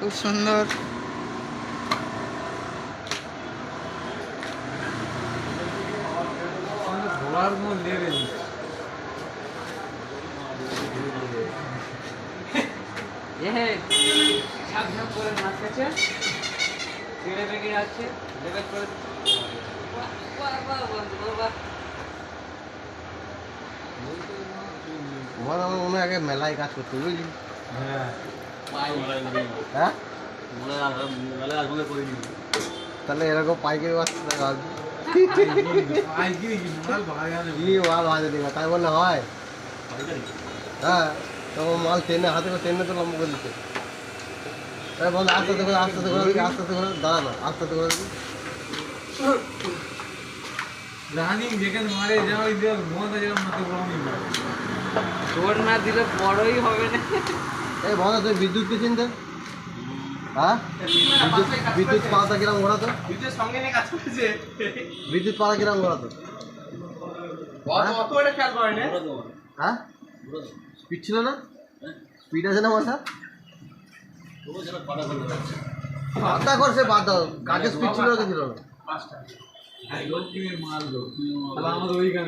খুব সুন্দর। আমার মনে হয় আগে মেলায় কাজ করতে বুঝলি। হ্যাঁ তাহলে এরকম পাইকারি বাচ্চা কি মাল ভাজে দিবা তাই বললে হয়? হ্যাঁ তখন মাল টেনে হাতে করে টেনে তো লম্বা করে দিতে। তাই বল আস্তে আস্তে করে আস্তে আস্তে করে আস্তে আস্তে করে দাঁড়া না আস্তে আস্তে করে রানিং যেখানে মারে যাও মনে যেরকম মাথা গরমই জোর না দিলে বড়ই হবে না। এই বলো তুই বিদ্যুৎকে চিনতে? হ্যাঁ বিদ্যুৎ পাতা কিরম ঘোরাতো? বিদ্যুৎ সঙ্গে নিয়ে কাজ করতেছে। বিদ্যুৎ পাতা কিরম ঘোরাতো? অত ওটা খেয়াল করে না। হ্যাঁ স্পিড ছিল না? স্পিড আছে না মাথা? পাতা করছে বাদ দাও কাজের স্পিড ছিল না ছিল না? মাল দো তাহলে আমাদের ওইখানে